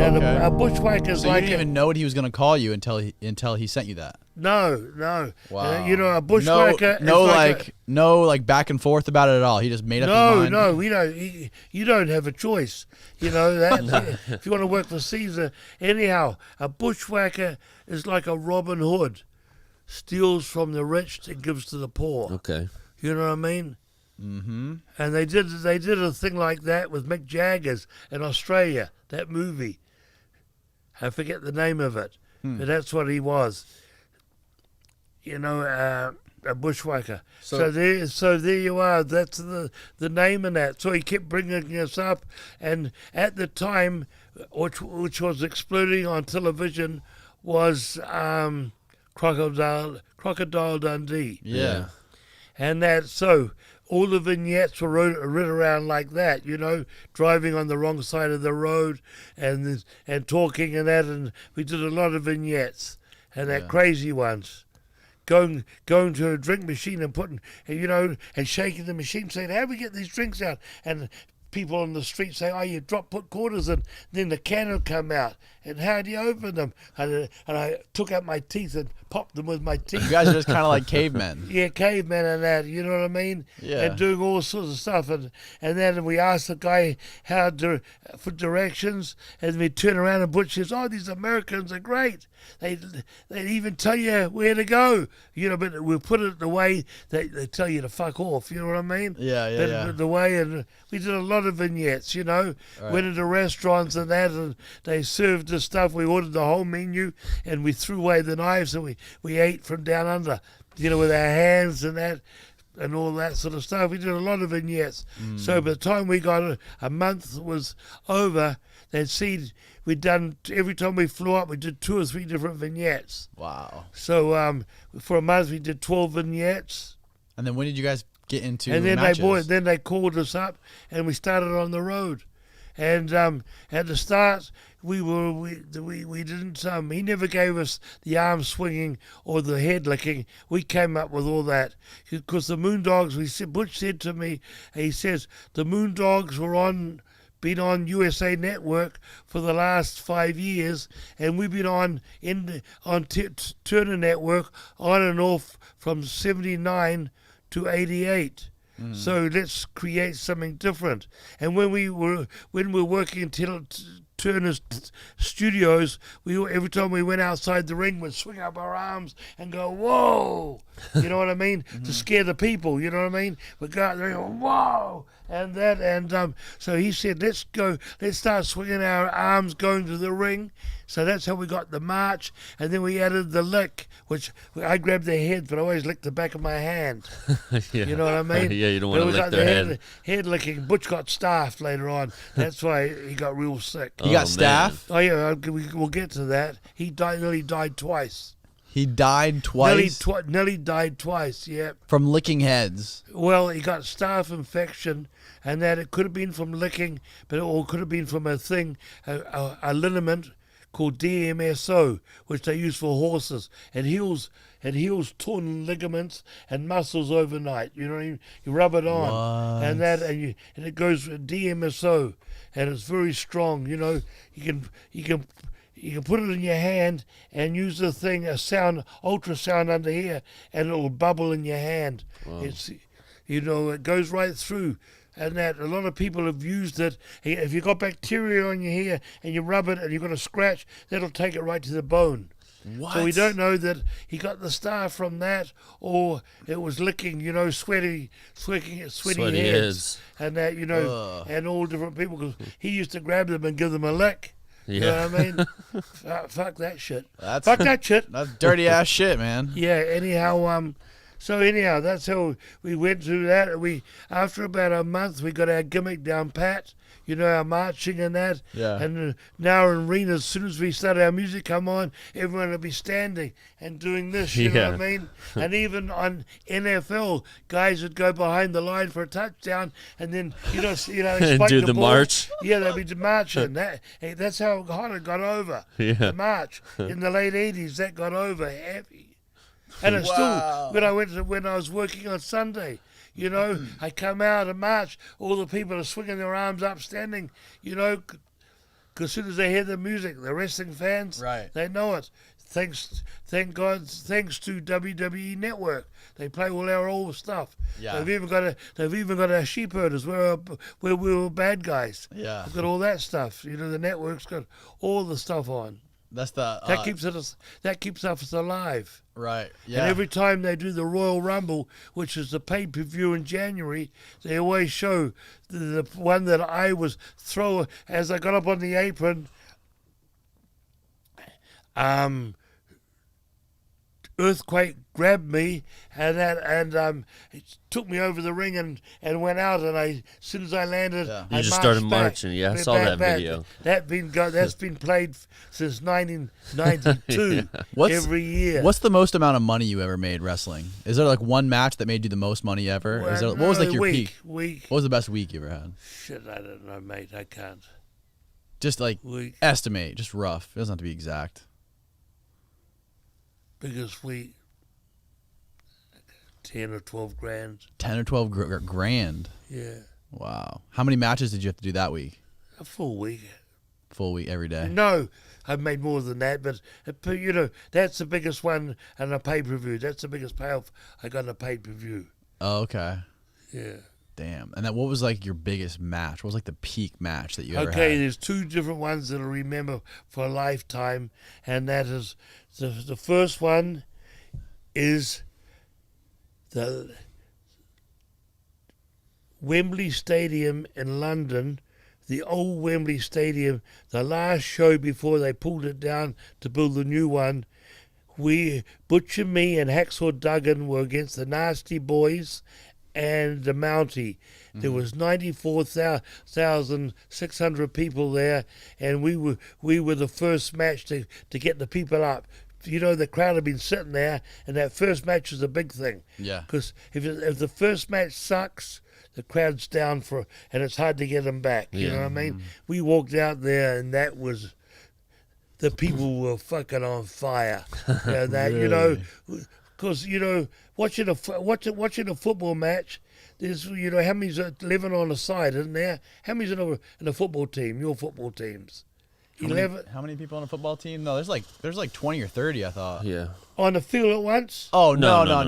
And okay. a bushwhacker's So like you didn't even know what he was going to call you until he sent you that. no. Wow. You know, a bushwhacker No, is like back and forth about it at all. He just made up his mind. No, we don't. You don't have a choice. You know that if you want to work for Caesar. Anyhow, a bushwhacker is like a Robin Hood, steals from the rich and gives to the poor. Okay. You know what I mean? Mm-hmm. And they did a thing like that with Mick Jagger's in Australia. That movie. I forget the name of it, but that's what he was. You know, a bushwhacker. So there you are. That's the name in that. So he kept bringing us up, and at the time, which was exploding on television, was Crocodile Dundee. Yeah. And that, so all the vignettes were written around like that, you know, driving on the wrong side of the road and talking and that, and we did a lot of vignettes and that crazy ones. Going to a drink machine and putting, you know, and shaking the machine, saying, how do we get these drinks out? And people on the street say, oh, you put quarters in, then the can will come out. And how do you open them? And I took out my teeth and popped them with my teeth. You guys are just kind of like cavemen. Yeah, cavemen and that, you know what I mean? Yeah. And doing all sorts of stuff. And then we asked the guy for directions, and we turn around and Butch says, oh, these Americans are great. They even tell you where to go, you know, but we'll put it the way they tell you to fuck off, you know what I mean? Yeah. The way, and we did a lot of vignettes, you know, went into restaurants and that, and they served the stuff. We ordered the whole menu, and we threw away the knives, and we ate from down under, you know, with our hands and that, and all that sort of stuff. We did a lot of vignettes. So by the time we got a month was over, they'd seen we'd done, every time we flew up, we did 2 or 3 different vignettes. Wow. So for a month, we did 12 vignettes. And then when did you guys get into And then matches? they called us up, and we started on the road. And at the start, we didn't. He never gave us the arm swinging or the head licking. We came up with all that because the Moondogs. Butch said to me, he says the Moondogs been on USA Network for the last 5 years, and we've been on Turner Network on and off from '79 to '88. So let's create something different. And when we're working in Turner's studios, every time we went outside the ring, we'd swing up our arms and go, whoa, you know what I mean? To scare the people, you know what I mean? We'd go out there and go, whoa, and that, and so he said, let's start swinging our arms going to the ring. So that's how we got the march, and then we added the lick, which I grabbed their head, but I always licked the back of my hand. Yeah. You know what I mean? Yeah, you don't want to lick their head. Head licking. Butch got staffed later on. That's why he got real sick. He got staph? Oh yeah, we'll get to that. He nearly died twice. He died twice? Nearly died twice, yeah. From licking heads? Well, he got staph infection, and that it could have been from licking, but it could have been from a thing, a liniment called DMSO, which they use for horses, and heals torn ligaments and muscles overnight. You know, you rub it on, and it goes with DMSO, and it's very strong. You know, you can put it in your hand and use the thing, ultrasound under here, and it'll bubble in your hand. Wow. It goes right through. And that a lot of people have used it. If you've got bacteria on your hair and you rub it and you've got a scratch, that'll take it right to the bone. What? So we don't know that he got the staph from that, or it was licking, you know, sweaty heads, and that, you know, and all different people. Because he used to grab them and give them a lick. Yeah. You know what I mean? Fuck that shit. Fuck that shit. That's dirty ass shit, man. Yeah. Anyhow, So anyhow, that's how we went through that. After about a month, we got our gimmick down pat, you know, our marching and that. Yeah. And now in arenas, as soon as we start our music come on, everyone will be standing and doing this, you know what I mean? And even on NFL, guys would go behind the line for a touchdown, and then, and do the ball. march. Yeah, they'd be marching. That's how hard it got over. Yeah. The march. In the late 80s, that got over heavy. And it's still, when I was working on Sunday, you know, I come out and march, all the people are swinging their arms up, standing, you know, Because as soon as they hear the music, the wrestling fans, Right. they know it. Thank God, thanks to WWE Network, they play all our old stuff. Yeah. They've even got our sheep herders where we were bad guys. Yeah. They've got all that stuff. You know, the network's got all the stuff on. That's the That keeps us alive. right. Yeah. And every time they do the Royal Rumble, which is the pay-per-view in January, they always show the one that I was throwing as I got up on the apron. Earthquake grabbed me and it took me over the ring and went out, and as soon as I landed, Yeah. I You just marched started back. marching. Yeah, I saw that video. That's been played since 1992 every year. What's the most amount of money you ever made wrestling? Is there like one match that made you the most money ever? What was like your peak? Week. What was the best week you ever had? Shit, I don't know, mate. I can't. Just like Week. estimate, just rough. It doesn't have to be exact. Biggest week. 10 or 12 grand. 10 or 12 grand. Yeah. Wow. How many matches did you have to do that week? A full week. Full week every day. No, I've made more than that, but you know, that's the biggest one in a pay-per-view. That's the biggest payoff I got in a pay-per-view. Oh, okay. Yeah. Damn. And what was like your biggest match? What was like the peak match that you ever Okay, had? there's two different ones that I'll remember for a lifetime, and that is the first one is the Wembley Stadium in London, the old Wembley Stadium, the last show before they pulled it down to build the new one. Butcher, me, and Hacksaw Duggan were against the Nasty Boys and the Mountie. There was 94,600 people there, and we were the first match to get the people up. You know, the crowd had been sitting there, and that first match was a big thing. Yeah. Because if the first match sucks, the crowd's down and it's hard to get them back. You know what I mean? We walked out there, and that was, the people were fucking on fire. You know, you know, because you know, watching a football match, there's, you know, how many's 11 on the side, isn't there? How many's in a football team? Your football teams. 11 How many people on a football team? No, there's like 20 or 30, I thought. Yeah. on the field at once. Oh no. No. Yeah, I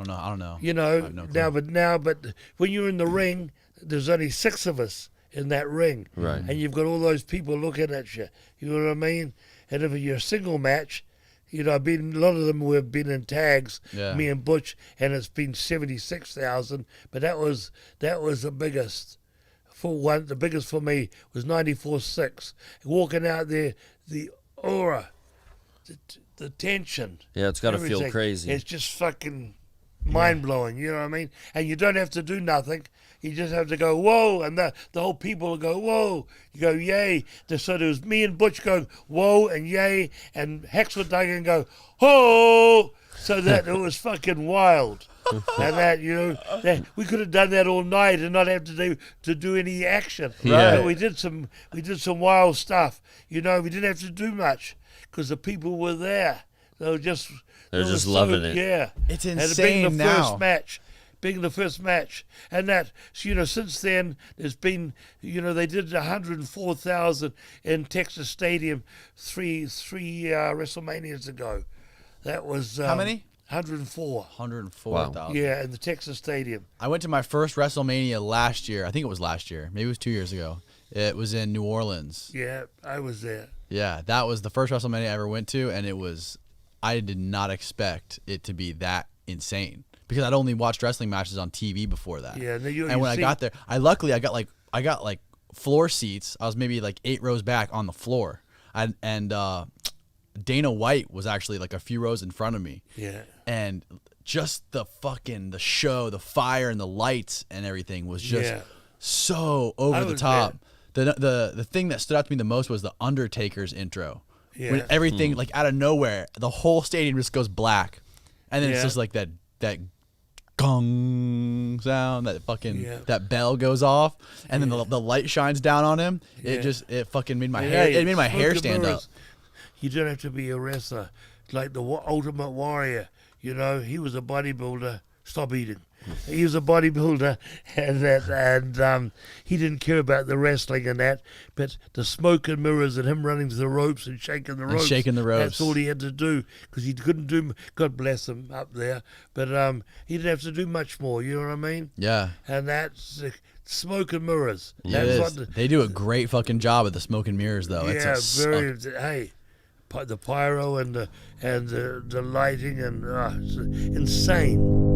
don't know. You I know, have no clue. but when you're in the ring, there's only 6 of us in that ring, Right. and you've got all those people looking at you. You know what I mean? And if you're a single match, you know, a lot of them have been in tags, Yeah. me and Butch, and it's been 76,000. But that was the biggest. The biggest for me was 94.6. Walking out there, the aura, the tension. Yeah, it's got to feel everything. crazy. It's just fucking mind-blowing, you know what I mean? And you don't have to do nothing. You just have to go, whoa, and the whole people will go, whoa. You go, yay. So there was me and Butch going, whoa, and yay, and Hacksaw Duggan go, ho! So that it was fucking wild. And that, you know, we could have done that all night and not have to do any action. Yeah. But we did some wild stuff. You know, we didn't have to do much because the people were there. They were just loving it. Yeah, It's and insane being the now. first match. Being the first match, and that, you know, since then there's been, you know, they did 104,000 in Texas Stadium three WrestleManias ago. That was How many? 104. 104,000. Yeah, in the Texas Stadium. I went to my first WrestleMania last year. I think it was last year. Maybe it was 2 years ago. It was in New Orleans. Yeah, I was there. Yeah, that was the first WrestleMania I ever went to, and I did not expect it to be that insane because I'd only watched wrestling matches on TV before that. Yeah, and when I got there, I got like floor seats. I was maybe like 8 rows back on the floor, and Dana White was actually like a few rows in front of me. Yeah. And just the show, the fire and the lights and everything was just so over the top. The thing that stood out to me the most was the Undertaker's intro. Yeah. When everything like out of nowhere, the whole stadium just goes black, and then it's Yeah. just like that gong sound, that bell goes off, and then the light shines down on him. Yeah. It fucking made my hair. It made my hair stand up. You don't have to be a wrestler. Like the Ultimate Warrior, you know, he was a bodybuilder. Stop eating. He was a bodybuilder, and he didn't care about the wrestling and that. But the smoke and mirrors and him running to the ropes and shaking the ropes. That's all he had to do, because he couldn't do. God bless him up there, but he didn't have to do much more. You know what I mean? Yeah. And that's smoke and mirrors. Yeah, they do a great fucking job at the smoke and mirrors, though. Yeah, hey, the pyro and the lighting and it's insane.